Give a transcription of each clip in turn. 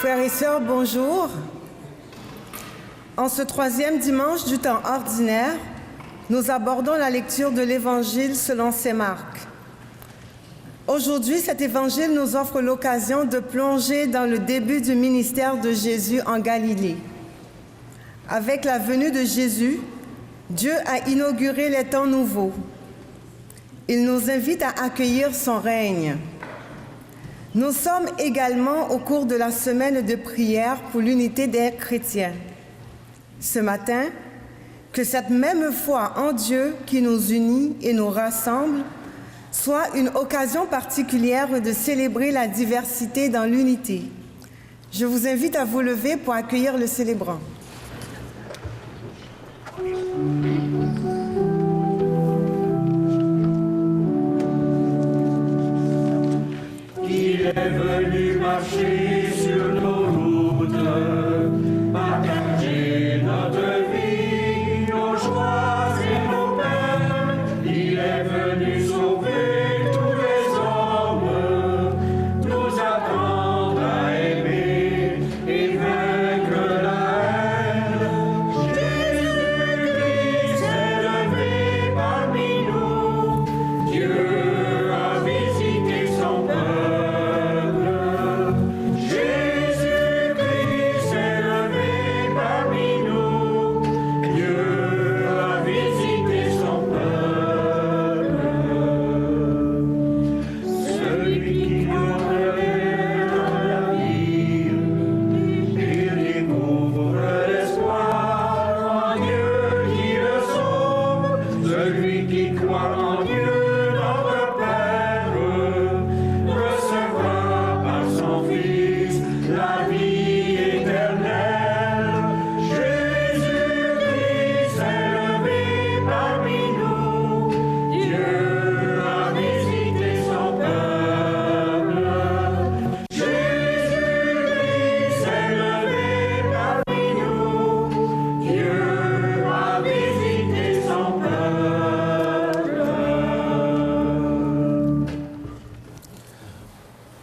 Frères et sœurs, bonjour. En ce troisième dimanche du temps ordinaire, nous abordons la lecture de l'Évangile selon saint Marc. Aujourd'hui, cet Évangile nous offre l'occasion de plonger dans le début du ministère de Jésus en Galilée. Avec la venue de Jésus, Dieu a inauguré les temps nouveaux. Il nous invite à accueillir son règne. Nous sommes également au cours de la semaine de prière pour l'unité des chrétiens. Ce matin, que cette même foi en Dieu qui nous unit et nous rassemble soit une occasion particulière de célébrer la diversité dans l'unité. Je vous invite à vous lever pour accueillir le célébrant. Il est venu marcher sur nos routes, partager notre vie, nos joies et nos peines. Il est venu sauver tous les hommes, nous apprendre à aimer et vaincre la haine. Jésus-Christ s'est levé parmi nous, Dieu a visité son peuple.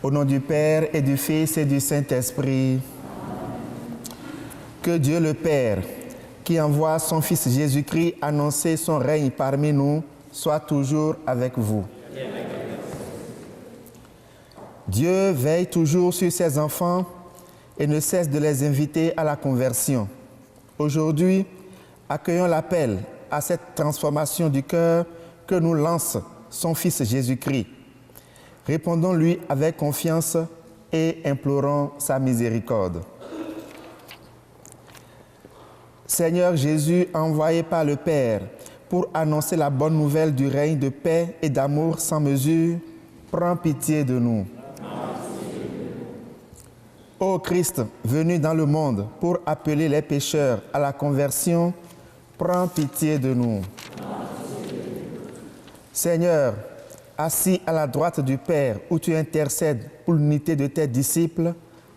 Au nom du Père et du Fils et du Saint-Esprit, que Dieu le Père, qui envoie son Fils Jésus-Christ annoncer son règne parmi nous, soit toujours avec vous. Dieu veille toujours sur ses enfants et ne cesse de les inviter à la conversion. Aujourd'hui, accueillons l'appel à cette transformation du cœur que nous lance son Fils Jésus-Christ. Répondons-lui avec confiance et implorons sa miséricorde. Seigneur Jésus, envoyé par le Père pour annoncer la bonne nouvelle du règne de paix et d'amour sans mesure, prends pitié de nous. Ô Christ, venu dans le monde pour appeler les pécheurs à la conversion, prends pitié de nous. Seigneur, assis à la droite du Père, où tu intercèdes pour l'unité de tes disciples,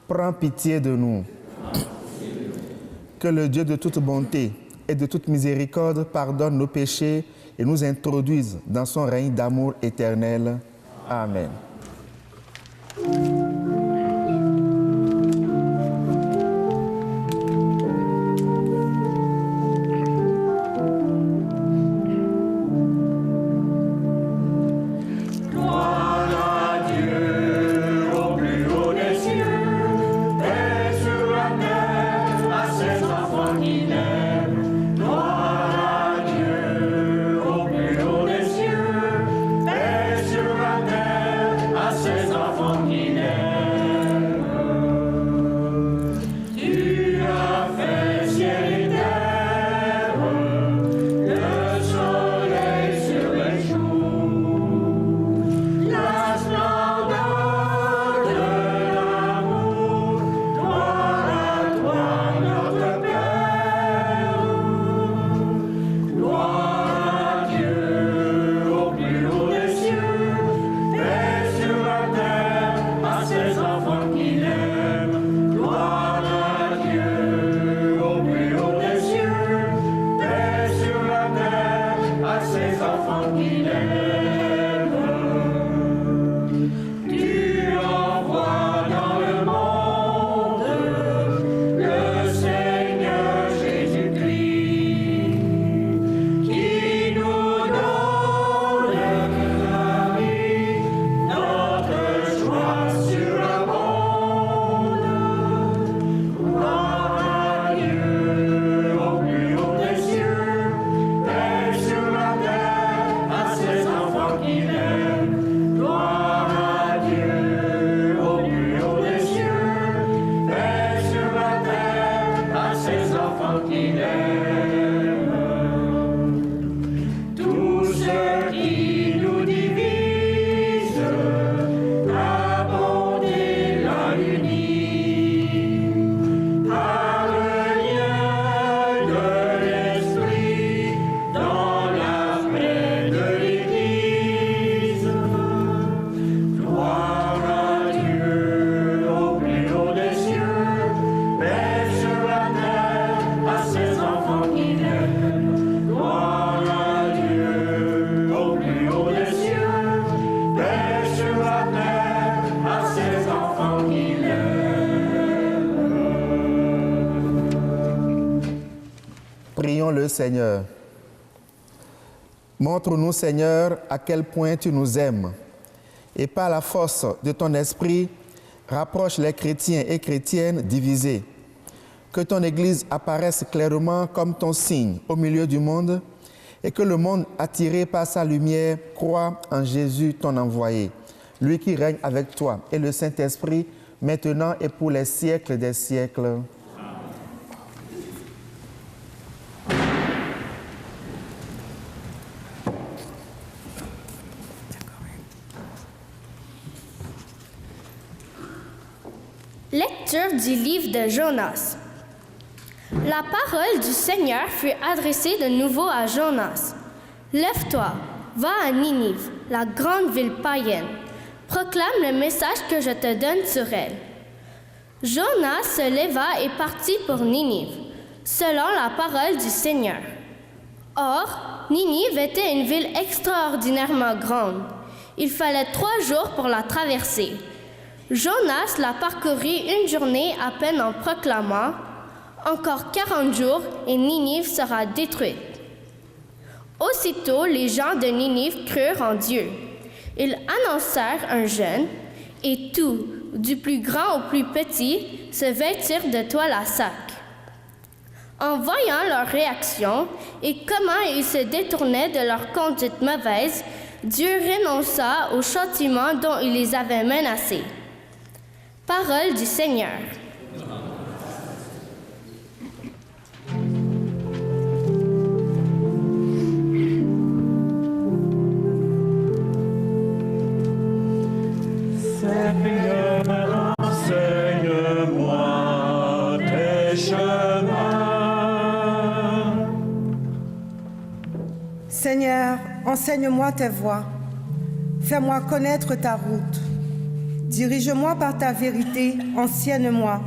prends pitié de nous. Que le Dieu de toute bonté et de toute miséricorde pardonne nos péchés et nous introduise dans son règne d'amour éternel. Amen. Tu envoies dans le monde le Seigneur. Montre-nous, Seigneur, à quel point tu nous aimes. Et par la force de ton esprit, rapproche les chrétiens et chrétiennes divisés. Que ton Église apparaisse clairement comme ton signe au milieu du monde et que le monde attiré par sa lumière croit en Jésus, ton envoyé, lui qui règne avec toi et le Saint-Esprit, maintenant et pour les siècles des siècles. Lecture du livre de Jonas. La parole du Seigneur fut adressée de nouveau à Jonas. Lève-toi, va à Ninive, la grande ville païenne. Proclame le message que je te donne sur elle. Jonas se leva et partit pour Ninive, selon la parole du Seigneur. Or, Ninive était une ville extraordinairement grande. Il fallait 3 jours pour la traverser. Jonas la parcourut une journée à peine en proclamant « Encore 40 jours et Ninive sera détruite ». Aussitôt, les gens de Ninive crurent en Dieu. Ils annoncèrent un jeûne et tout, du plus grand au plus petit, se vêtirent de toile à sac. En voyant leur réaction et comment ils se détournaient de leur conduite mauvaise, Dieu renonça au châtiment dont il les avait menacés. Parole du Seigneur. Seigneur, enseigne-moi tes chemins. Seigneur, enseigne-moi tes voies. Fais-moi connaître ta route. Dirige-moi par ta vérité, enseigne-moi,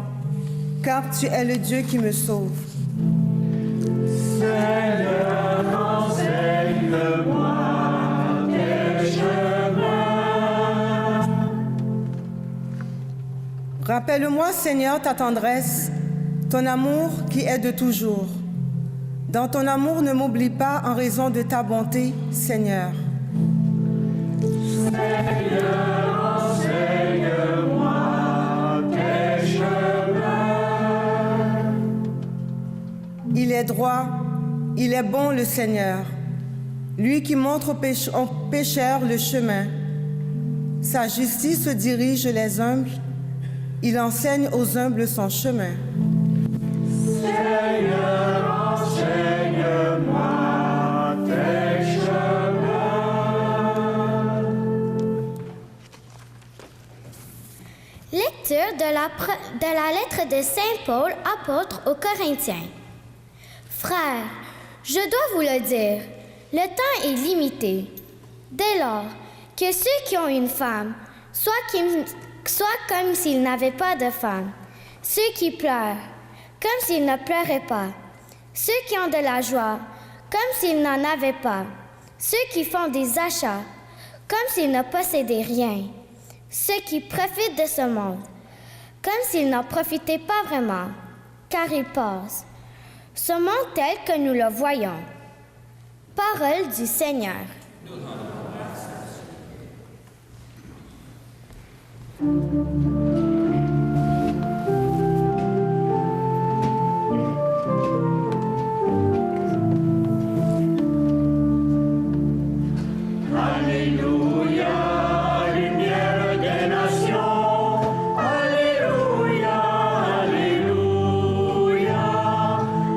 car tu es le Dieu qui me sauve. Seigneur, enseigne-moi tes chemins. Rappelle-moi, Seigneur, ta tendresse, ton amour qui est de toujours. Dans ton amour, ne m'oublie pas en raison de ta bonté, Seigneur. Seigneur, enseigne-moi tes chemins. Il est droit, il est bon le Seigneur, lui qui montre aux pécheurs le chemin. Sa justice dirige les humbles, il enseigne aux humbles son chemin. Seigneur, enseigne-moi tes chemins. Lecture de la lettre de Saint Paul, apôtre aux Corinthiens. Frères, je dois vous le dire, le temps est limité. Dès lors, que ceux qui ont une femme soient comme s'ils n'avaient pas de femme, ceux qui pleurent, comme s'ils ne pleuraient pas, ceux qui ont de la joie, comme s'ils n'en avaient pas, ceux qui font des achats, comme s'ils ne possédaient rien, ceux qui profitent de ce monde, comme s'ils n'en profitaient pas vraiment, car il passe. Ce monde tel que nous le voyons. Parole du Seigneur. Alléluia, lumière des nations. Alléluia, alléluia,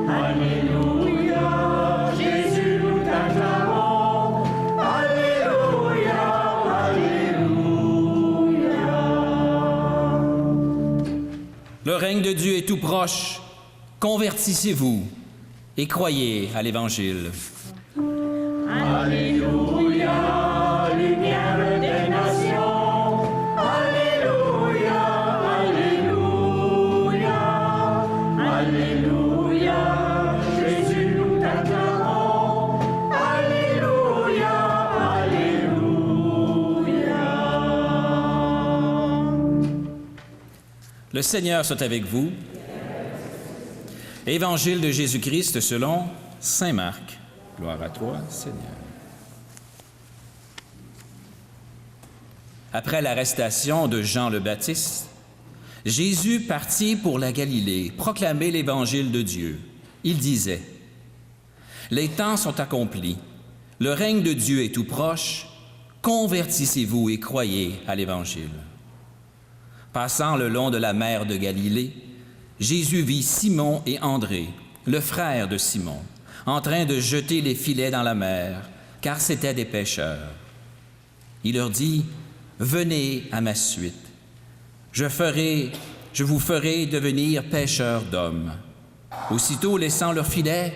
alléluia. Jésus, nous t'acclamons. Alléluia, alléluia. Le règne de Dieu est tout proche. Convertissez-vous et croyez à l'Évangile. Alléluia, lumière des nations. Alléluia, alléluia, alléluia. Jésus, nous t'acclamons. Alléluia, alléluia. Le Seigneur soit avec vous. Évangile de Jésus-Christ selon Saint Marc. Gloire à toi, Seigneur. Après l'arrestation de Jean le Baptiste, Jésus partit pour la Galilée, proclamer l'Évangile de Dieu. Il disait, « Les temps sont accomplis, le règne de Dieu est tout proche, convertissez-vous et croyez à l'Évangile. » Passant le long de la mer de Galilée, Jésus vit Simon et André, le frère de Simon, en train de jeter les filets dans la mer, car c'étaient des pêcheurs. Il leur dit, « Venez à ma suite. Je vous ferai devenir pêcheurs d'hommes. » Aussitôt, laissant leurs filets,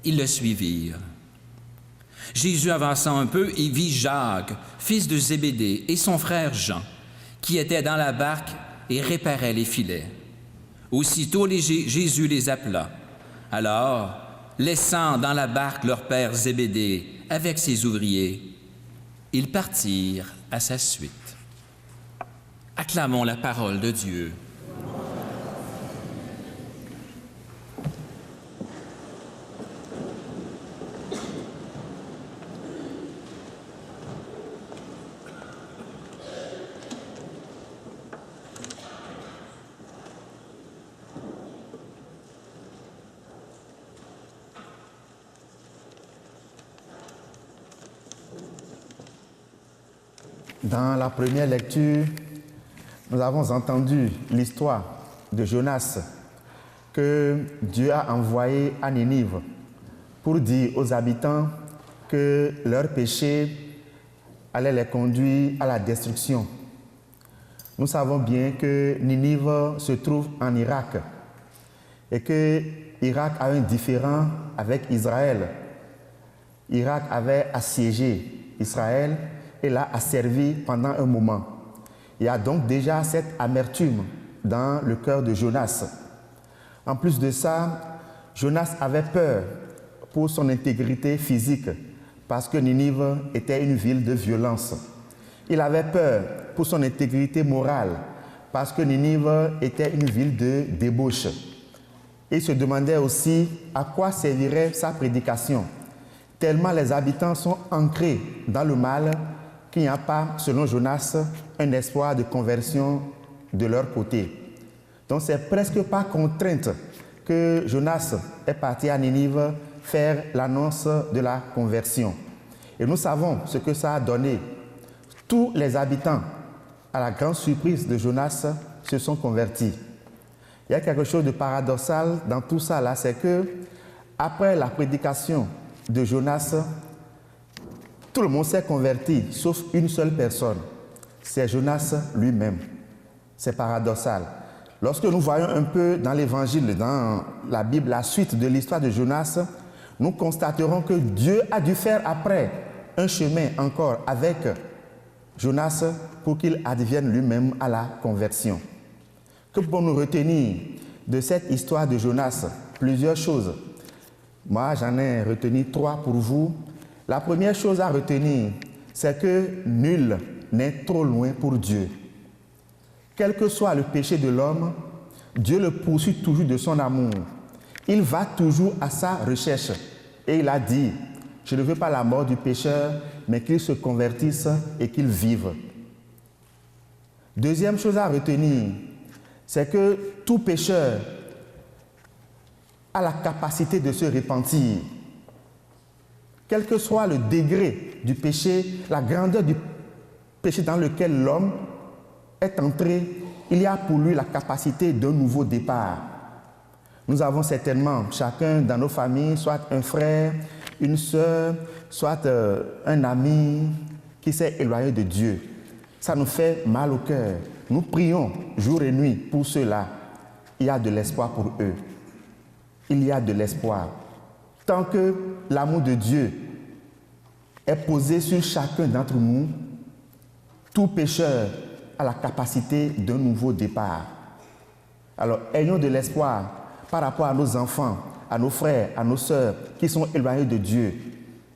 ils le suivirent. Jésus avançant un peu, il vit Jacques, fils de Zébédée, et son frère Jean, qui étaient dans la barque et réparaient les filets. Aussitôt, Jésus les appela. Alors, laissant dans la barque leur père Zébédée avec ses ouvriers, ils partirent à sa suite. Acclamons la parole de Dieu. Dans la première lecture, nous avons entendu l'histoire de Jonas que Dieu a envoyé à Ninive pour dire aux habitants que leur péché allait les conduire à la destruction. Nous savons bien que Ninive se trouve en Irak et que Irak a un différend avec Israël. Irak avait assiégé Israël et l'a asservi pendant un moment. Il y a donc déjà cette amertume dans le cœur de Jonas. En plus de ça, Jonas avait peur pour son intégrité physique parce que Ninive était une ville de violence. Il avait peur pour son intégrité morale parce que Ninive était une ville de débauche. Il se demandait aussi à quoi servirait sa prédication, tellement les habitants sont ancrés dans le mal qu'il n'y a pas, selon Jonas, un espoir de conversion de leur côté. Donc c'est presque par contrainte que Jonas est parti à Ninive faire l'annonce de la conversion. Et nous savons ce que ça a donné. Tous les habitants, à la grande surprise de Jonas, se sont convertis. Il y a quelque chose de paradoxal dans tout ça là, c'est que après la prédication de Jonas, tout le monde s'est converti, sauf une seule personne. C'est Jonas lui-même. C'est paradoxal. Lorsque nous voyons un peu dans l'Évangile, dans la Bible, la suite de l'histoire de Jonas, nous constaterons que Dieu a dû faire après un chemin encore avec Jonas pour qu'il advienne lui-même à la conversion. Que pouvons-nous retenir de cette histoire de Jonas? Plusieurs choses. Moi, j'en ai retenu 3 pour vous. La première chose à retenir, c'est que nul n'est trop loin pour Dieu. Quel que soit le péché de l'homme, Dieu le poursuit toujours de son amour. Il va toujours à sa recherche. Et il a dit, je ne veux pas la mort du pécheur, mais qu'il se convertisse et qu'il vive. Deuxième chose à retenir, c'est que tout pécheur a la capacité de se repentir. Quel que soit le degré du péché, la grandeur du péché dans lequel l'homme est entré, il y a pour lui la capacité d'un nouveau départ. Nous avons certainement, chacun dans nos familles, soit un frère, une sœur, soit un ami qui s'est éloigné de Dieu. Ça nous fait mal au cœur. Nous prions jour et nuit pour ceux-là. Il y a de l'espoir pour eux. Il y a de l'espoir. Tant que l'amour de Dieu est posé sur chacun d'entre nous, tout pécheur a la capacité d'un nouveau départ. Alors, ayons de l'espoir par rapport à nos enfants, à nos frères, à nos sœurs qui sont éloignés de Dieu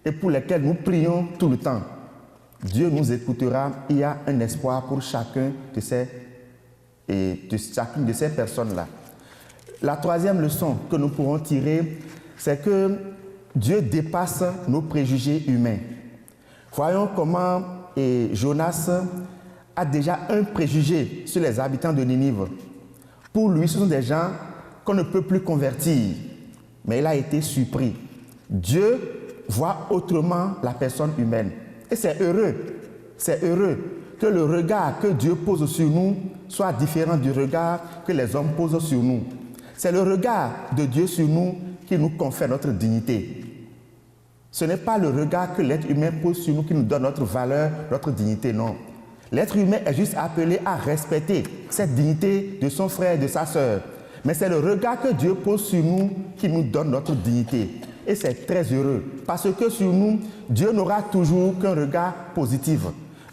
et pour lesquels nous prions tout le temps. Dieu nous écoutera. Il y a un espoir pour chacune de ces personnes-là. La troisième leçon que nous pourrons tirer, c'est que Dieu dépasse nos préjugés humains. Voyons comment Jonas a déjà un préjugé sur les habitants de Ninive. Pour lui, ce sont des gens qu'on ne peut plus convertir. Mais il a été surpris. Dieu voit autrement la personne humaine. Et c'est heureux que le regard que Dieu pose sur nous soit différent du regard que les hommes posent sur nous. C'est le regard de Dieu sur nous qui nous confère notre dignité. Ce n'est pas le regard que l'être humain pose sur nous qui nous donne notre valeur, notre dignité, non. L'être humain est juste appelé à respecter cette dignité de son frère et de sa sœur. Mais c'est le regard que Dieu pose sur nous qui nous donne notre dignité. Et c'est très heureux, parce que sur nous, Dieu n'aura toujours qu'un regard positif,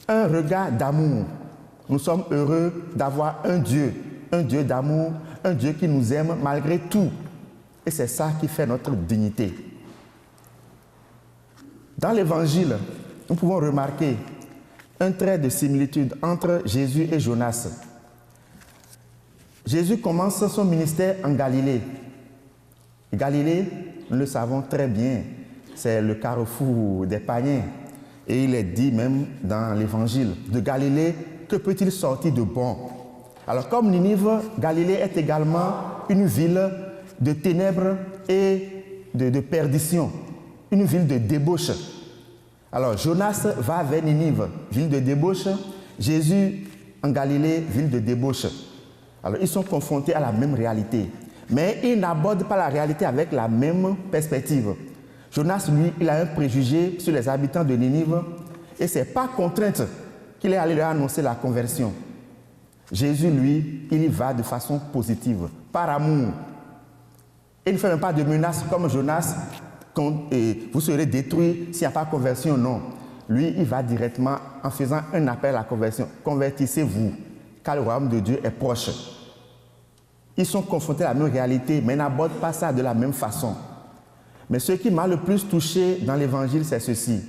un regard d'amour. Nous sommes heureux d'avoir un Dieu d'amour, un Dieu qui nous aime malgré tout. Et c'est ça qui fait notre dignité. Dans l'Évangile, nous pouvons remarquer un trait de similitude entre Jésus et Jonas. Jésus commence son ministère en Galilée. Galilée, nous le savons très bien, c'est le carrefour des païens. Et il est dit même dans l'Évangile, de Galilée, que peut-il sortir de bon? Alors comme Ninive, Galilée est également une ville de ténèbres et de perdition, une ville de débauche. Alors Jonas va vers Ninive, ville de débauche, Jésus en Galilée, ville de débauche. Alors ils sont confrontés à la même réalité, mais ils n'abordent pas la réalité avec la même perspective. Jonas, lui, il a un préjugé sur les habitants de Ninive et ce n'est pas contrainte qu'il est allé leur annoncer la conversion. Jésus, lui, il y va de façon positive, par amour. Il ne fait même pas de menaces comme Jonas, vous serez détruits s'il n'y a pas de conversion, non. Lui, il va directement en faisant un appel à la conversion. Convertissez-vous, car le royaume de Dieu est proche. Ils sont confrontés à la même réalité, mais n'abordent pas ça de la même façon. Mais ce qui m'a le plus touché dans l'évangile, c'est ceci.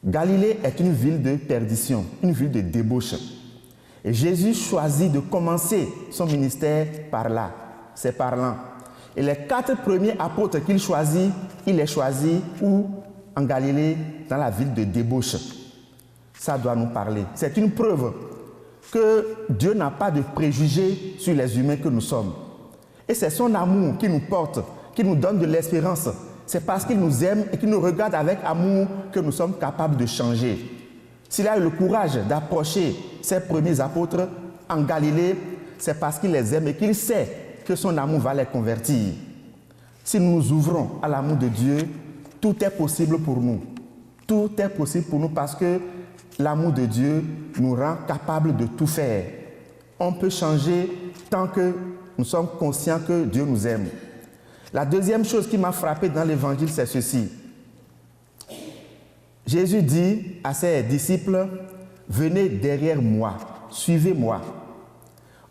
Galilée est une ville de perdition, une ville de débauche. Et Jésus choisit de commencer son ministère par là. C'est parlant. Et les 4 premiers apôtres qu'il choisit, il les choisit où? En Galilée, dans la ville de débauche. Ça doit nous parler. C'est une preuve que Dieu n'a pas de préjugés sur les humains que nous sommes. Et c'est son amour qui nous porte, qui nous donne de l'espérance. C'est parce qu'il nous aime et qu'il nous regarde avec amour que nous sommes capables de changer. S'il a eu le courage d'approcher ses premiers apôtres en Galilée, c'est parce qu'il les aime et qu'il sait que son amour va les convertir. Si nous nous ouvrons à l'amour de Dieu, tout est possible pour nous. Tout est possible pour nous parce que l'amour de Dieu nous rend capables de tout faire. On peut changer tant que nous sommes conscients que Dieu nous aime. La deuxième chose qui m'a frappé dans l'évangile, c'est ceci. Jésus dit à ses disciples, « Venez derrière moi, suivez-moi. »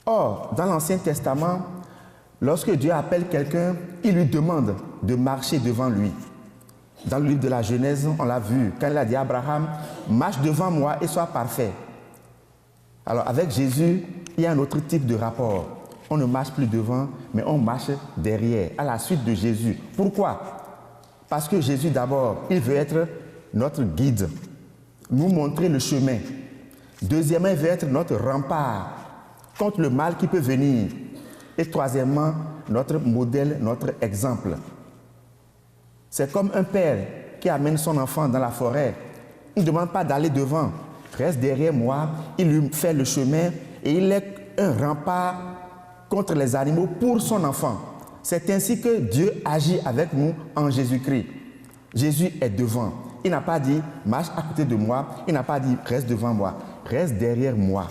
Or, dans l'Ancien Testament, lorsque Dieu appelle quelqu'un, il lui demande de marcher devant lui. Dans le livre de la Genèse, on l'a vu, quand il a dit à Abraham, « Marche devant moi et sois parfait. » Alors avec Jésus, il y a un autre type de rapport. On ne marche plus devant, mais on marche derrière, à la suite de Jésus. Pourquoi? Parce que Jésus, d'abord, il veut être notre guide, nous montrer le chemin. Deuxièmement, il veut être notre rempart contre le mal qui peut venir. Et troisièmement, notre modèle, notre exemple. C'est comme un père qui amène son enfant dans la forêt. Il ne demande pas d'aller devant. Reste derrière moi, il lui fait le chemin et il est un rempart contre les animaux pour son enfant. C'est ainsi que Dieu agit avec nous en Jésus-Christ. Jésus est devant. Il n'a pas dit « marche à côté de moi ». Il n'a pas dit « reste devant moi ». Reste derrière moi.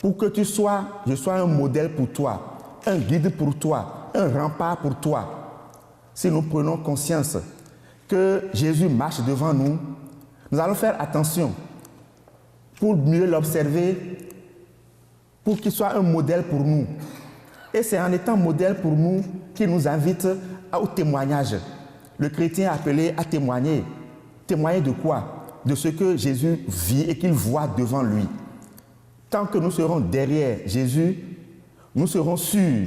Pour que je sois un modèle pour toi, un guide pour toi, un rempart pour toi. Si nous prenons conscience que Jésus marche devant nous, nous allons faire attention pour mieux l'observer, pour qu'il soit un modèle pour nous. Et c'est en étant modèle pour nous qu'il nous invite au témoignage. Le chrétien est appelé à témoigner. Témoigner de quoi? De ce que Jésus vit et qu'il voit devant lui. Tant que nous serons derrière Jésus, nous serons sûrs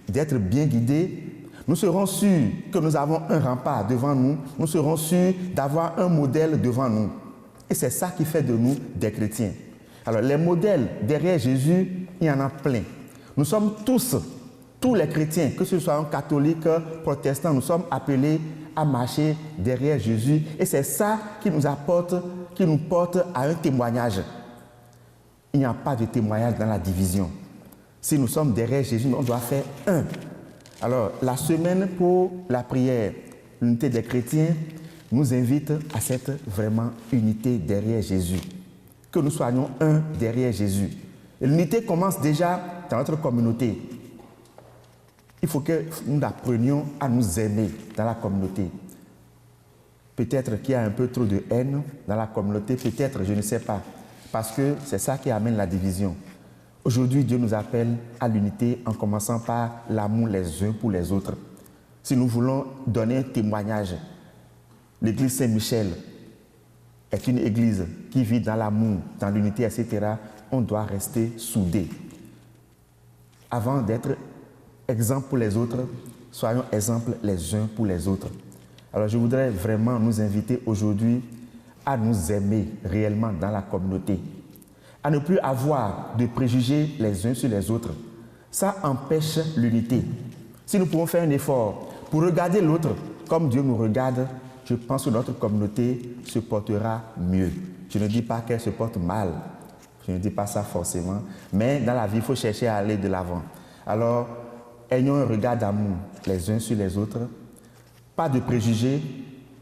d'être bien guidés. Nous serons sûrs que nous avons un rempart devant nous. Nous serons sûrs d'avoir un modèle devant nous. Et c'est ça qui fait de nous des chrétiens. Alors, les modèles derrière Jésus, il y en a plein. Nous sommes tous les chrétiens, que ce soit catholiques, protestants, nous sommes appelés à marcher derrière Jésus. Et c'est ça qui nous porte à un témoignage. Il n'y a pas de témoignage dans la division. Si nous sommes derrière Jésus, on doit faire un. Alors, la semaine pour la prière, l'unité des chrétiens, nous invite à cette vraiment unité derrière Jésus. Que nous soyons un derrière Jésus. Et l'unité commence déjà dans notre communauté. Il faut que nous apprenions à nous aimer dans la communauté. Peut-être qu'il y a un peu trop de haine dans la communauté, peut-être, je ne sais pas. Parce que c'est ça qui amène la division. Aujourd'hui, Dieu nous appelle à l'unité en commençant par l'amour les uns pour les autres. Si nous voulons donner un témoignage, l'église Saint-Michel est une église qui vit dans l'amour, dans l'unité, etc. On doit rester soudés. Avant d'être exemple pour les autres, soyons exemples les uns pour les autres. Alors je voudrais vraiment nous inviter aujourd'hui à nous aimer réellement dans la communauté, à ne plus avoir de préjugés les uns sur les autres. Ça empêche l'unité. Si nous pouvons faire un effort pour regarder l'autre comme Dieu nous regarde, je pense que notre communauté se portera mieux. Je ne dis pas qu'elle se porte mal, je ne dis pas ça forcément, mais dans la vie, il faut chercher à aller de l'avant. Alors, ayons un regard d'amour les uns sur les autres, pas de préjugés,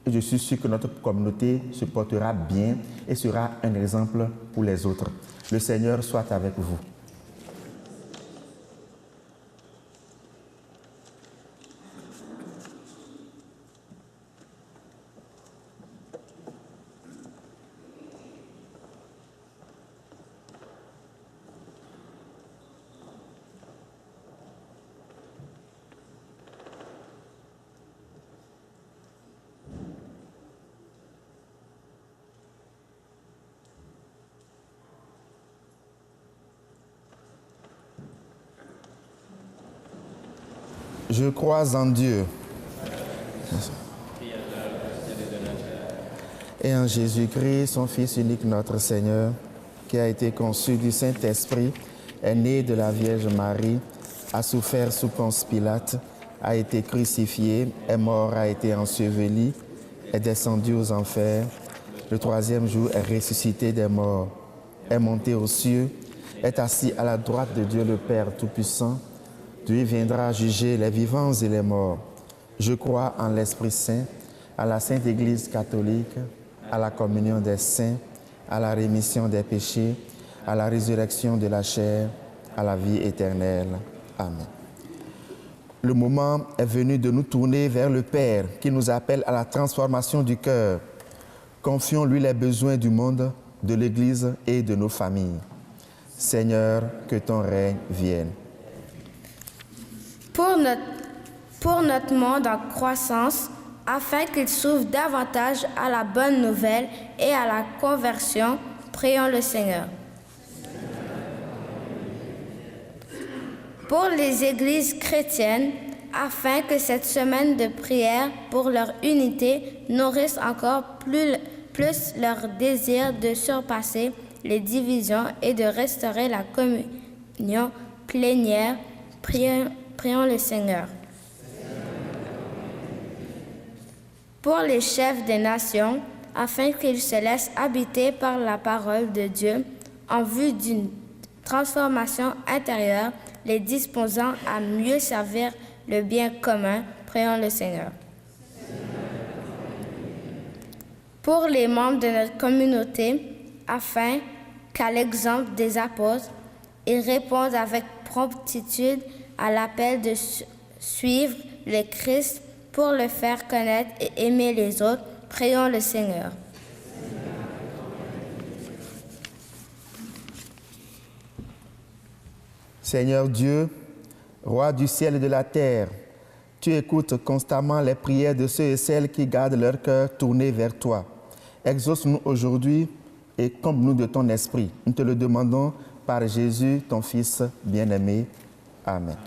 et je suis sûr que notre communauté se portera bien et sera un exemple pour les autres. Le Seigneur soit avec vous. Je crois en Dieu et en Jésus-Christ, son Fils unique, notre Seigneur, qui a été conçu du Saint-Esprit, est né de la Vierge Marie, a souffert sous Ponce Pilate, a été crucifié, est mort, a été enseveli, est descendu aux enfers. Le troisième jour est ressuscité des morts, est monté aux cieux, est assis à la droite de Dieu le Père Tout-Puissant. Dieu viendra juger les vivants et les morts. Je crois en l'Esprit Saint, à la Sainte Église catholique, à la communion des saints, à la rémission des péchés, à la résurrection de la chair, à la vie éternelle. Amen. Le moment est venu de nous tourner vers le Père qui nous appelle à la transformation du cœur. Confions-lui les besoins du monde, de l'Église et de nos familles. Seigneur, que ton règne vienne. Pour notre monde en croissance, afin qu'il s'ouvre davantage à la bonne nouvelle et à la conversion, prions le Seigneur. Pour les églises chrétiennes, afin que cette semaine de prière pour leur unité nourrisse encore plus leur désir de surpasser les divisions et de restaurer la communion plénière, prions le Seigneur. Pour les chefs des nations, afin qu'ils se laissent habiter par la parole de Dieu, en vue d'une transformation intérieure, les disposant à mieux servir le bien commun, prions le Seigneur. Pour les membres de notre communauté, afin qu'à l'exemple des apôtres, ils répondent avec promptitude à l'appel de suivre le Christ pour le faire connaître et aimer les autres, prions le Seigneur. Seigneur Dieu, Roi du ciel et de la terre, tu écoutes constamment les prières de ceux et celles qui gardent leur cœur tourné vers toi. Exauce-nous aujourd'hui et comble-nous de ton esprit. Nous te le demandons par Jésus, ton Fils bien-aimé. Amen.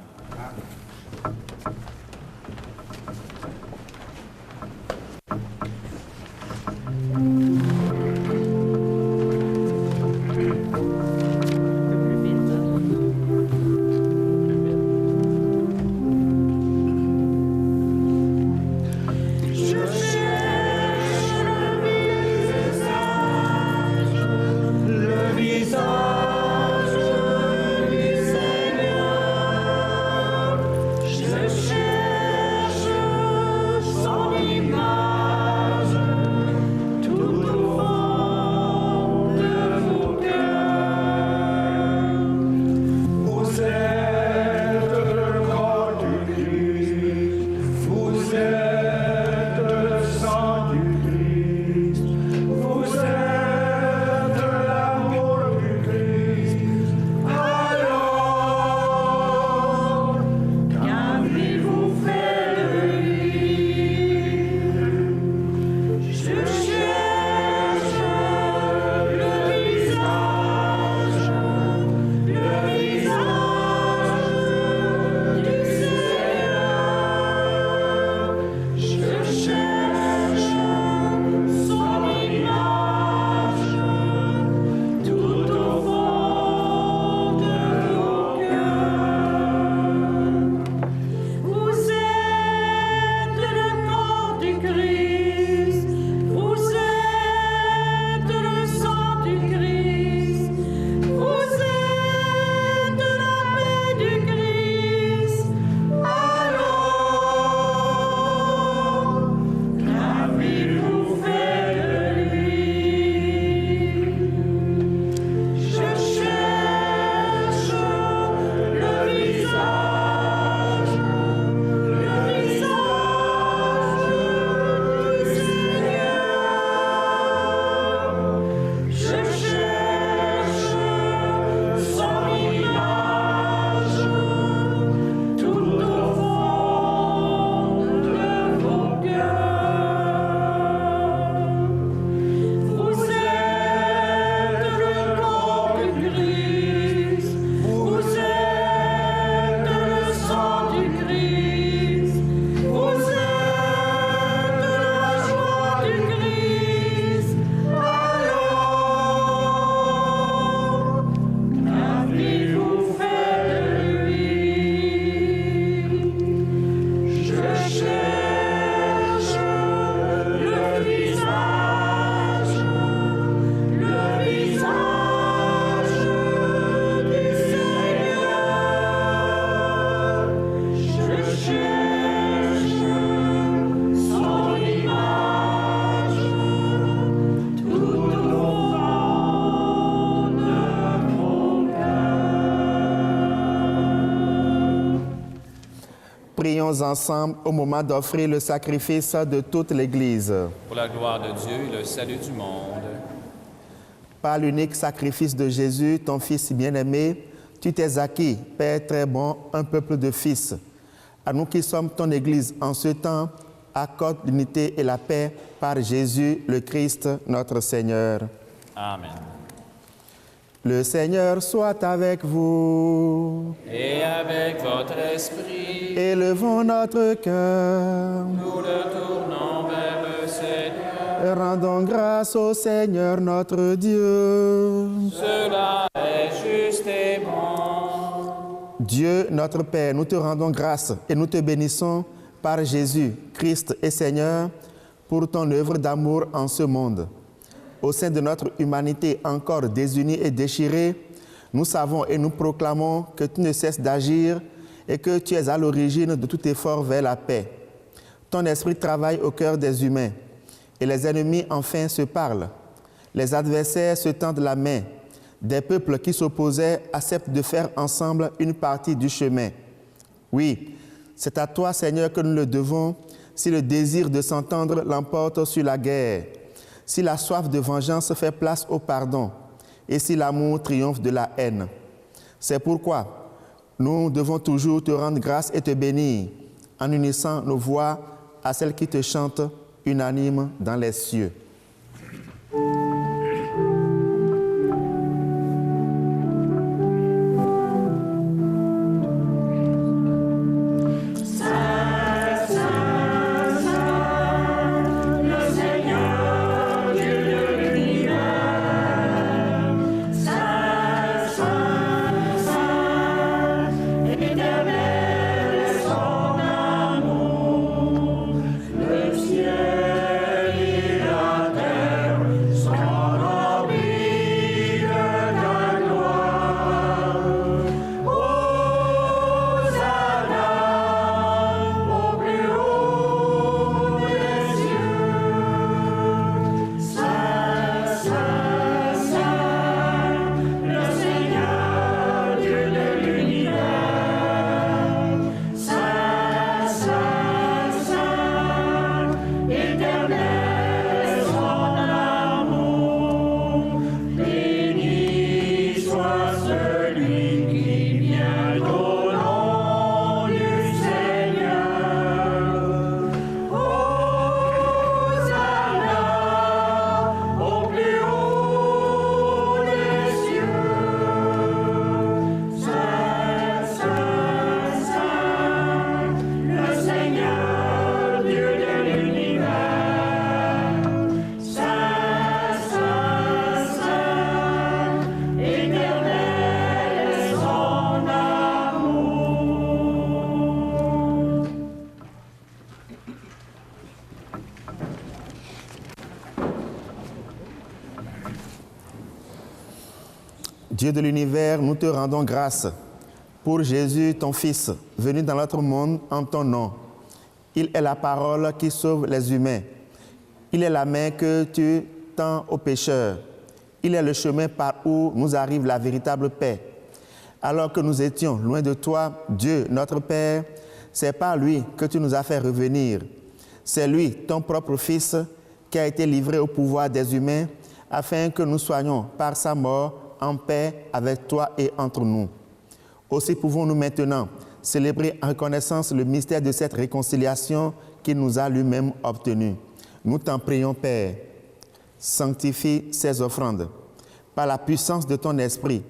prions ensemble au moment d'offrir le sacrifice de toute l'Église. Pour la gloire de Dieu et le salut du monde. Par l'unique sacrifice de Jésus, ton Fils bien-aimé, tu t'es acquis, Père très bon, un peuple de fils. À nous qui sommes ton Église en ce temps, accorde l'unité et la paix par Jésus le Christ, notre Seigneur. Amen. Le Seigneur soit avec vous. Et avec votre esprit, Élevons notre cœur. nous le tournons vers le Seigneur. Rendons grâce au Seigneur notre Dieu. Cela est juste et bon. Dieu, notre Père, nous te rendons grâce et nous te bénissons par Jésus, Christ et Seigneur, pour ton œuvre d'amour en ce monde. Au sein de notre humanité encore désunie et déchirée, nous savons et nous proclamons que tu ne cesses d'agir et que tu es à l'origine de tout effort vers la paix. Ton esprit travaille au cœur des humains et les ennemis enfin se parlent. Les adversaires se tendent la main. Des peuples qui s'opposaient acceptent de faire ensemble une partie du chemin. Oui, c'est à toi, Seigneur, que nous le devons si le désir de s'entendre l'emporte sur la guerre, si la soif de vengeance fait place au pardon et si l'amour triomphe de la haine. C'est pourquoi nous devons toujours te rendre grâce et te bénir en unissant nos voix à celles qui te chantent unanimes dans les cieux. Dieu de l'univers, nous te rendons grâce pour Jésus, ton Fils, venu dans notre monde en ton nom. Il est la parole qui sauve les humains. Il est la main que tu tends aux pécheurs. Il est le chemin par où nous arrive la véritable paix. Alors que nous étions loin de toi, Dieu, notre Père, c'est par lui que tu nous as fait revenir. C'est lui, ton propre Fils, qui a été livré au pouvoir des humains afin que nous soyons, par sa mort, en paix avec toi et entre nous. Aussi pouvons-nous maintenant célébrer en reconnaissance le mystère de cette réconciliation qu'il nous a lui-même obtenue. Nous t'en prions, Père, sanctifie ces offrandes par la puissance de ton esprit,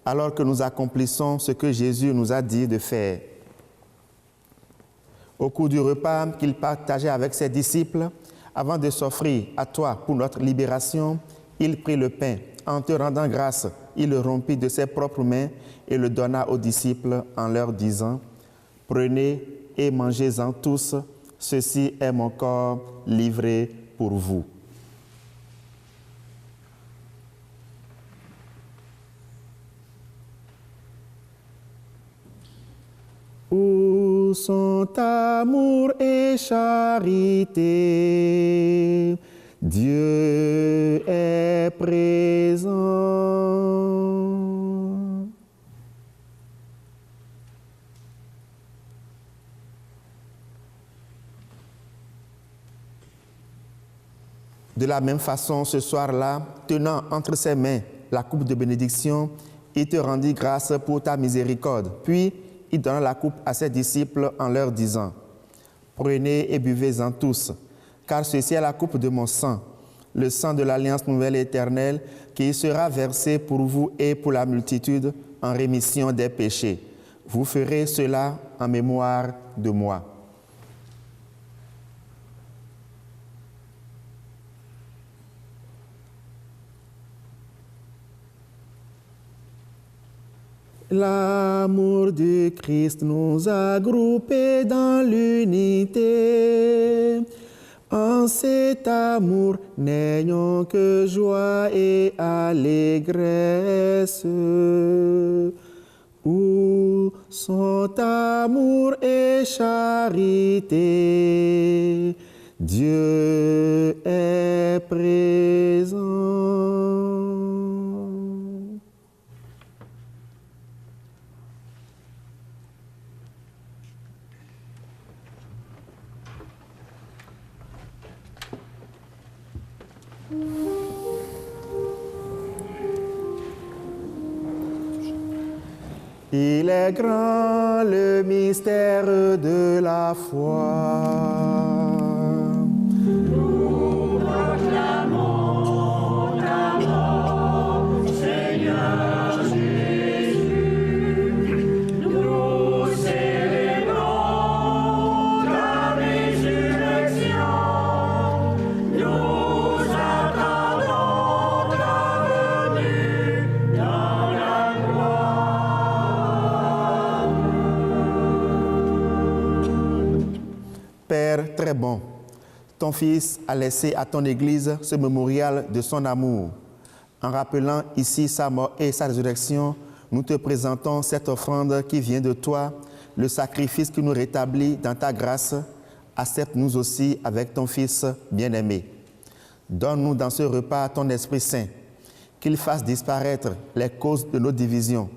alors que nous accomplissons ce que Jésus nous a dit de faire. Au cours du repas qu'il partageait avec ses disciples, avant de s'offrir à toi pour notre libération, il prit le pain. En te rendant grâce, il le rompit de ses propres mains et le donna aux disciples en leur disant « Prenez et mangez-en tous, ceci est mon corps livré pour vous. » Où sont amour et charité? Dieu est présent. De la même façon, ce soir-là, tenant entre ses mains la coupe de bénédiction, il te rendit grâce pour ta miséricorde. Puis, il donna la coupe à ses disciples en leur disant, « Prenez et buvez-en tous, car ceci est la coupe de mon sang, le sang de l'alliance nouvelle et éternelle, qui sera versé pour vous et pour la multitude en rémission des péchés. Vous ferez cela en mémoire de moi. » L'amour du Christ nous a groupés dans l'unité. En cet amour, n'ayons que joie et allégresse. Où sont amour et charité, Dieu est présent. Il est grand le mystère de la foi. Nous proclamons ta mort, Seigneur Jésus. Nous célébrons ta résurrection. Nous attendons ta venue dans la gloire. Père très bon, ton Fils a laissé à ton Église ce mémorial de son amour. En rappelant ici sa mort et sa résurrection, nous te présentons cette offrande qui vient de toi, le sacrifice qui nous rétablit dans ta grâce. Accepte-nous aussi avec ton Fils bien-aimé. Donne-nous dans ce repas ton Esprit Saint, qu'il fasse disparaître les causes de nos divisions,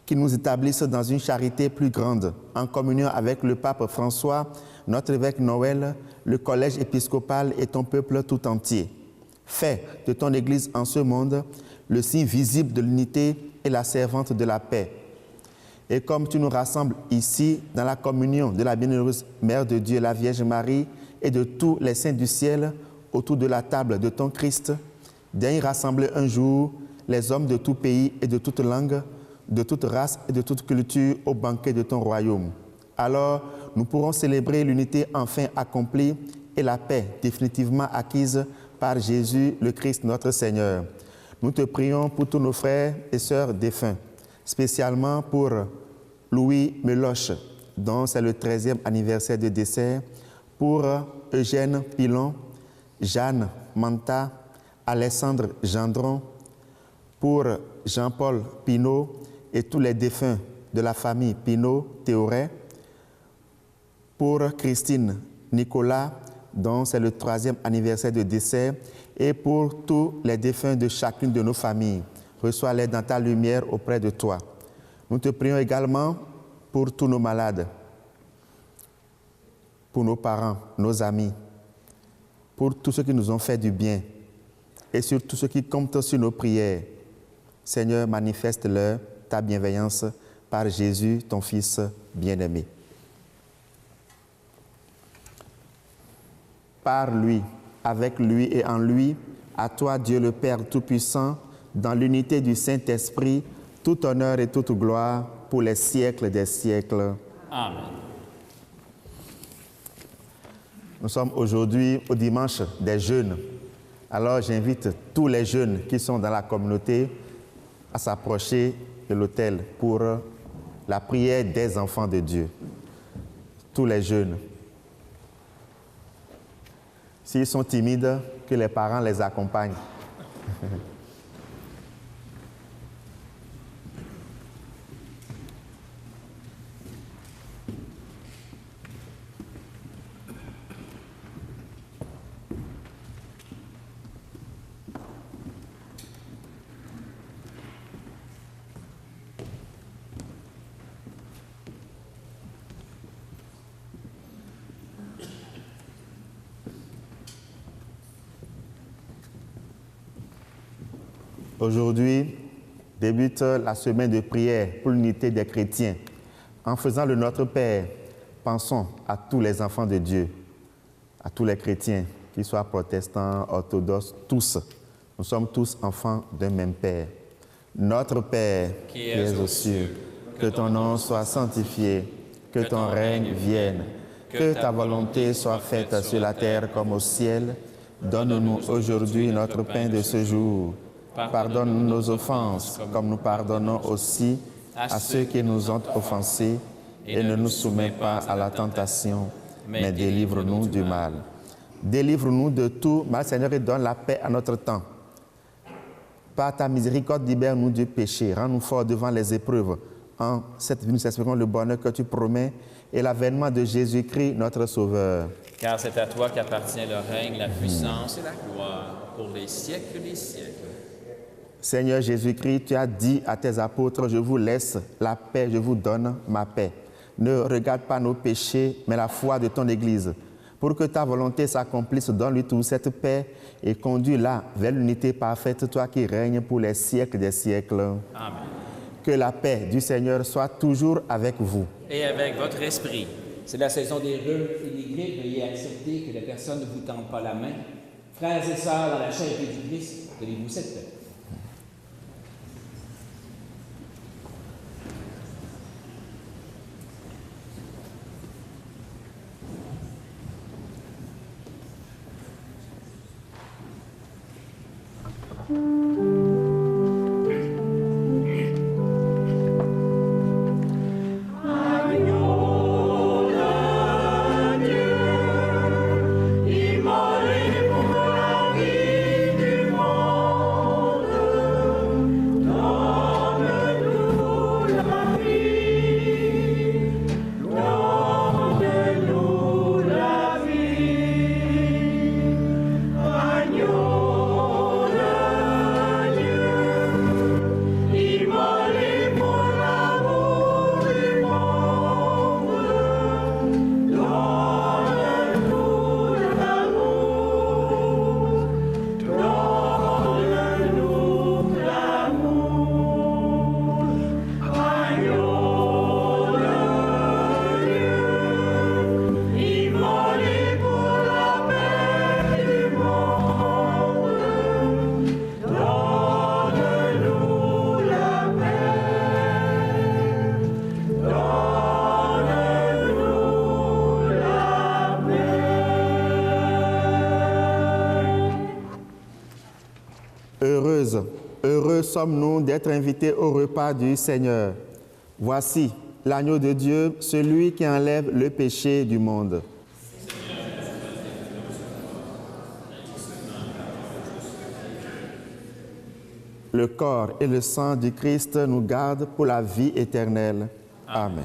qu'il nous établisse dans une charité plus grande, en communion avec le pape François, notre évêque Noël, le collège épiscopal et ton peuple tout entier. Fais de ton Église en ce monde le signe visible de l'unité et la servante de la paix. Et comme tu nous rassembles ici dans la communion de la bienheureuse Mère de Dieu, la Vierge Marie, et de tous les saints du ciel autour de la table de ton Christ, daignes rassembler un jour les hommes de tout pays et de toute langue, de toute race et de toute culture au banquet de ton royaume. Alors, nous pourrons célébrer l'unité enfin accomplie et la paix définitivement acquise par Jésus le Christ notre Seigneur. Nous te prions pour tous nos frères et sœurs défunts, spécialement pour Louis Meloche, dont c'est le 13e anniversaire de décès, pour Eugène Pilon, Jeanne Manta, Alessandre Gendron, pour Jean-Paul Pinault et tous les défunts de la famille Pinault-Théoret, pour Christine Nicolas, dont c'est le 3e anniversaire de décès, et pour tous les défunts de chacune de nos familles. Reçois-les dans ta lumière auprès de toi. Nous te prions également pour tous nos malades, pour nos parents, nos amis, pour tous ceux qui nous ont fait du bien et sur tous ceux qui comptent sur nos prières. Seigneur, manifeste-leur ta bienveillance par Jésus, ton Fils bien-aimé. Par lui, avec lui et en lui, à toi, Dieu le Père Tout-Puissant, dans l'unité du Saint-Esprit, tout honneur et toute gloire pour les siècles des siècles. Amen. Nous sommes aujourd'hui au dimanche des jeûnes. Alors j'invite tous les jeunes qui sont dans la communauté à s'approcher de l'autel pour la prière des enfants de Dieu. Tous les jeunes. S'ils sont timides, que les parents les accompagnent. Aujourd'hui débute la semaine de prière pour l'unité des chrétiens. En faisant le Notre Père, pensons à tous les enfants de Dieu, à tous les chrétiens, qu'ils soient protestants, orthodoxes, tous. Nous sommes tous enfants d'un même Père. Notre Père, qui es aux cieux, que ton nom soit sanctifié, que ton règne vienne, que ta volonté soit faite sur la terre comme au ciel. Donne-nous aujourd'hui notre pain de ce jour. Pardonne-nous nos offenses, comme nous pardonnons aussi à ceux qui nous ont offensés, et ne nous soumets pas à la tentation, mais délivre-nous du mal. Délivre-nous de tout mal, Seigneur, et donne la paix à notre temps. Par ta miséricorde, libère-nous du péché, rends-nous forts devant les épreuves. En cette vie, nous espérons le bonheur que tu promets et l'avènement de Jésus-Christ, notre Sauveur. Car c'est à toi qu'appartient le règne, la puissance et la gloire pour les siècles des siècles. Seigneur Jésus-Christ, tu as dit à tes apôtres, je vous laisse la paix, je vous donne ma paix. Ne regarde pas nos péchés, mais la foi de ton Église. Pour que ta volonté s'accomplisse, donne-lui toute cette paix et conduis-la vers l'unité parfaite, toi qui règnes pour les siècles des siècles. Amen. Que la paix du Seigneur soit toujours avec vous. Et avec votre esprit. C'est la saison des rhumes et des grippes. Veuillez accepter que les personnes ne vous tendent pas la main. Frères et sœurs, dans la charité du Christ, donnez-vous cette paix. Heureux sommes-nous d'être invités au repas du Seigneur. Voici l'agneau de Dieu, celui qui enlève le péché du monde. Le corps et le sang du Christ nous gardent pour la vie éternelle. Amen.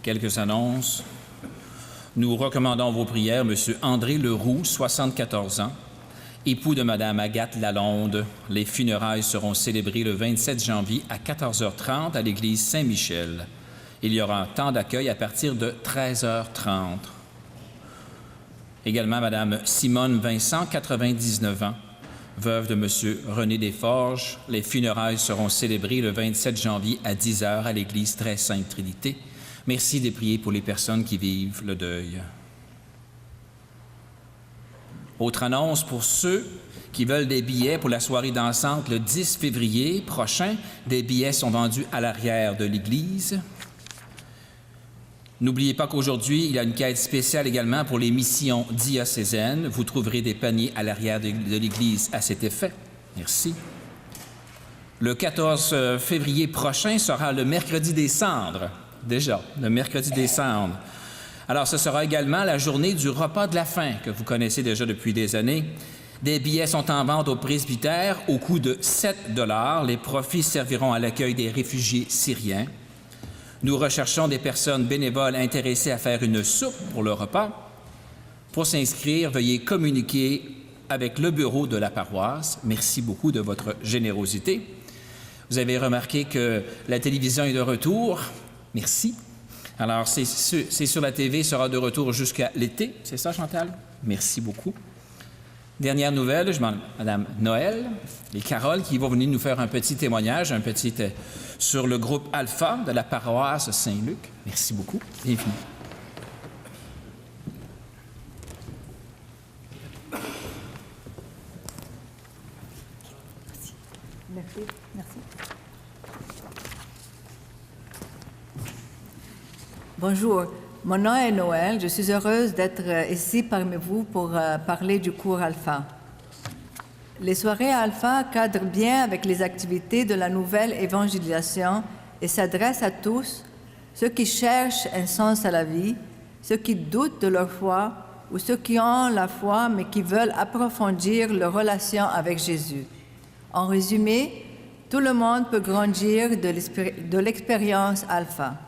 Quelques annonces. Nous recommandons vos prières M. André Leroux, 74 ans, époux de Mme Agathe Lalonde. Les funérailles seront célébrées le 27 janvier à 14h30 à l'église Saint-Michel. Il y aura un temps d'accueil à partir de 13h30. Également, Mme Simone Vincent, 99 ans, veuve de M. René Desforges. Les funérailles seront célébrées le 27 janvier à 10h à l'église Très Sainte Trinité. Merci de prier pour les personnes qui vivent le deuil. Autre annonce pour ceux qui veulent des billets pour la soirée dansante le 10 février prochain. Des billets sont vendus à l'arrière de l'église. N'oubliez pas qu'aujourd'hui, il y a une quête spéciale également pour les missions diocésaines. Vous trouverez des paniers à l'arrière de l'église à cet effet. Merci. Le 14 février prochain sera le mercredi des cendres. Déjà, le mercredi des cendres. Alors, ce sera également la journée du repas de la faim, que vous connaissez déjà depuis des années. Des billets sont en vente au presbytère au coût de 7 $. Les profits serviront à l'accueil des réfugiés syriens. Nous recherchons des personnes bénévoles intéressées à faire une soupe pour le repas. Pour s'inscrire, veuillez communiquer avec le bureau de la paroisse. Merci beaucoup de votre générosité. Vous avez remarqué que la télévision est de retour. Merci. Alors, c'est sur la TV, sera de retour jusqu'à l'été. C'est ça, Chantal? Merci beaucoup. Dernière nouvelle, je demande à Mme Noël et Carole qui vont venir nous faire un petit témoignage, sur le groupe Alpha de la paroisse Saint-Luc. Merci beaucoup. Bienvenue. Merci. Bonjour, mon nom est Noël. Je suis heureuse d'être ici parmi vous pour parler du cours Alpha. Les soirées Alpha cadrent bien avec les activités de la nouvelle évangélisation et s'adressent à tous, ceux qui cherchent un sens à la vie, ceux qui doutent de leur foi ou ceux qui ont la foi mais qui veulent approfondir leur relation avec Jésus. En résumé, tout le monde peut grandir de l'expérience Alpha.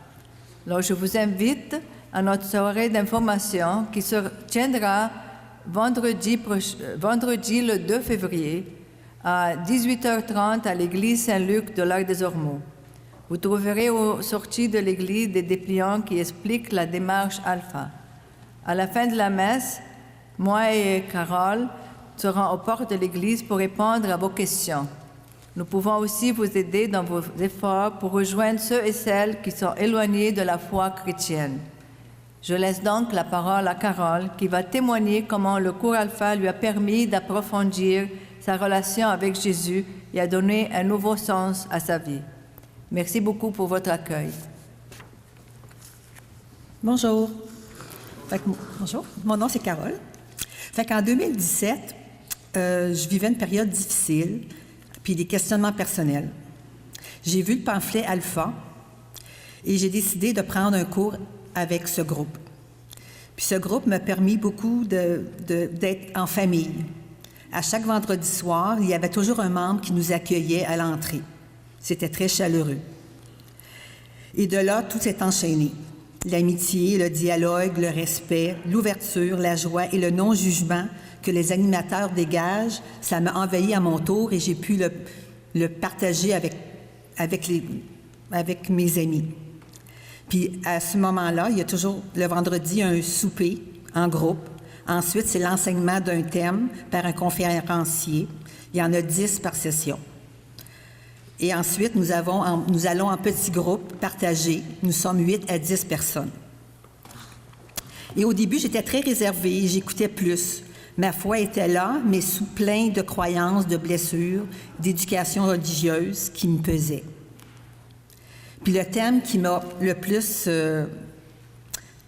Alors, je vous invite à notre soirée d'information qui se tiendra vendredi le 2 février à 18h30 à l'église Saint-Luc de l'Arc des Ormeaux. Vous trouverez aux sorties de l'église des dépliants qui expliquent la démarche Alpha. À la fin de la messe, moi et Carole serons aux portes de l'église pour répondre à vos questions. Nous pouvons aussi vous aider dans vos efforts pour rejoindre ceux et celles qui sont éloignés de la foi chrétienne. Je laisse donc la parole à Carole qui va témoigner comment le cours Alpha lui a permis d'approfondir sa relation avec Jésus et a donné un nouveau sens à sa vie. Merci beaucoup pour votre accueil. Bonjour. Bonjour, mon nom c'est Carole. En 2017, je vivais une période difficile puis des questionnements personnels. J'ai vu le pamphlet Alpha et j'ai décidé de prendre un cours avec ce groupe. Puis ce groupe m'a permis beaucoup d'être en famille. À chaque vendredi soir, il y avait toujours un membre qui nous accueillait à l'entrée. C'était très chaleureux. Et de là, tout s'est enchaîné. L'amitié, le dialogue, le respect, l'ouverture, la joie et le non-jugement que les animateurs dégagent, ça m'a envahi à mon tour et j'ai pu le partager avec mes amis. Puis à ce moment-là, il y a toujours le vendredi un souper en groupe. Ensuite, c'est l'enseignement d'un thème par un conférencier. Il y en a 10 par session. Et ensuite, nous allons en petits groupes partagés. Nous sommes 8 à 10 personnes. Et au début, j'étais très réservée, j'écoutais plus. Ma foi était là, mais sous plein de croyances, de blessures, d'éducation religieuse qui me pesaient. Puis le thème qui m'a le plus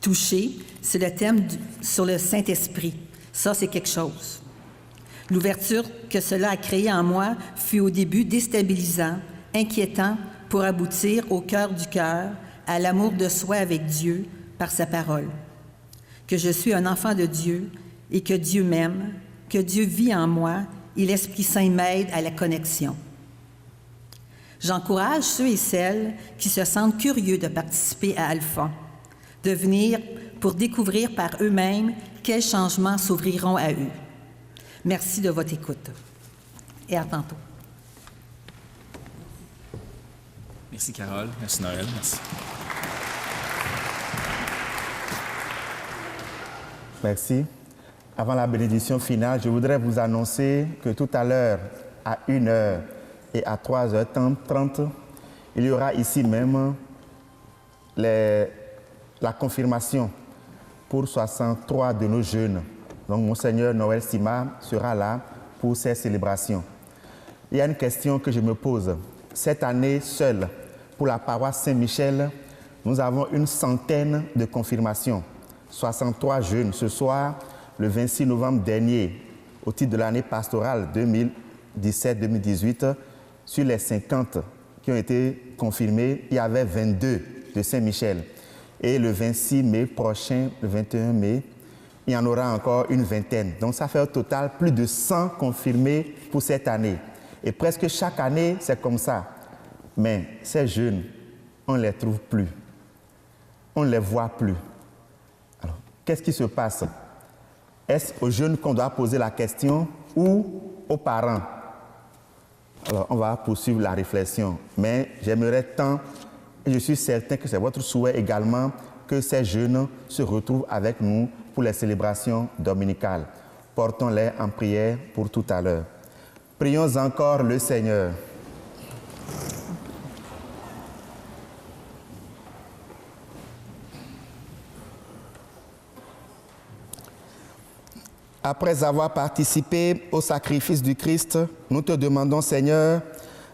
touchée, c'est le thème sur le Saint-Esprit. Ça, c'est quelque chose. L'ouverture que cela a créée en moi fut au début déstabilisant, inquiétant pour aboutir au cœur du cœur, à l'amour de soi avec Dieu par sa parole. Que je suis un enfant de Dieu et que Dieu m'aime, que Dieu vit en moi et l'Esprit Saint m'aide à la connexion. J'encourage ceux et celles qui se sentent curieux de participer à Alpha. de venir pour découvrir par eux-mêmes quels changements s'ouvriront à eux. Merci de votre écoute et à tantôt. Merci, Carole. Merci, Noël. Merci. Merci. Avant la bénédiction finale, je voudrais vous annoncer que tout à l'heure, à 1h et à 3h30, il y aura ici même la confirmation pour 63 de nos jeunes. Donc, Monseigneur Noël Sima sera là pour ces célébrations. Il y a une question que je me pose. Cette année seule, pour la paroisse Saint-Michel, nous avons une centaine de confirmations. 63 jeunes ce soir, le 26 novembre dernier, au titre de l'année pastorale 2017-2018, sur les 50 qui ont été confirmés, il y avait 22 de Saint-Michel. Et le 26 mai prochain, le 21 mai, il y en aura encore une vingtaine. Donc ça fait au total plus de 100 confirmés pour cette année. Et presque chaque année, c'est comme ça. Mais ces jeunes, on ne les trouve plus. On ne les voit plus. Alors, qu'est-ce qui se passe? Est-ce aux jeunes qu'on doit poser la question ou aux parents? Alors, on va poursuivre la réflexion. Mais j'aimerais tant, et je suis certain que c'est votre souhait également, que ces jeunes se retrouvent avec nous pour les célébrations dominicales. Portons-les en prière pour tout à l'heure. Prions encore le Seigneur. Après avoir participé au sacrifice du Christ, nous te demandons, Seigneur,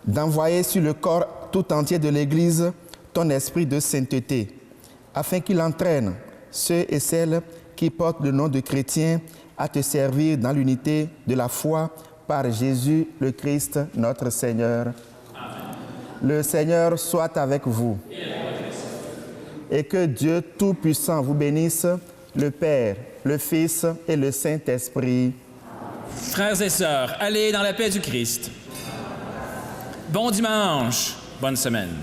d'envoyer sur le corps tout entier de l'Église ton esprit de sainteté, afin qu'il entraîne ceux et celles qui portent le nom de chrétiens à te servir dans l'unité de la foi par Jésus le Christ, notre Seigneur. Amen. Le Seigneur soit avec vous. Et que Dieu Tout-Puissant vous bénisse, le Père, le Fils et le Saint-Esprit. Frères et sœurs, allez dans la paix du Christ. Bon dimanche, bonne semaine.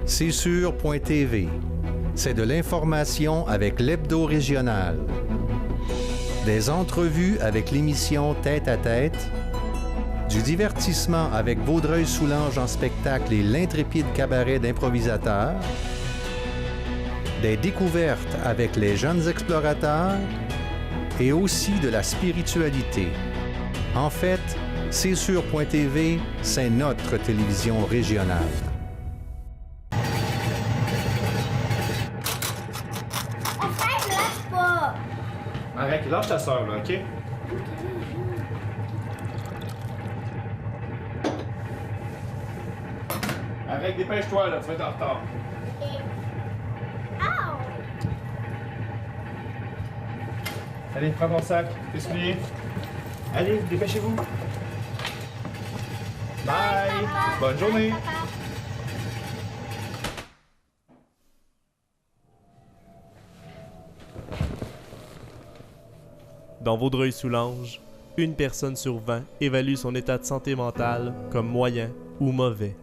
CSUR.TV, c'est de l'information avec l'hebdo régional. Des entrevues avec l'émission Tête à Tête, du divertissement avec Vaudreuil-Soulanges en spectacle et l'intrépide cabaret d'improvisateurs, des découvertes avec les jeunes explorateurs et aussi de la spiritualité. En fait, CSUR.TV, c'est notre télévision régionale. Arrête, lâche ta sœur, là, OK? Arrête, dépêche-toi, là, tu vas être en retard. Allez, prends ton sac, tes souliers. Allez, dépêchez-vous. Bye! Bonne journée! Dans Vaudreuil-Soulanges, une personne sur 20 évalue son état de santé mentale comme moyen ou mauvais.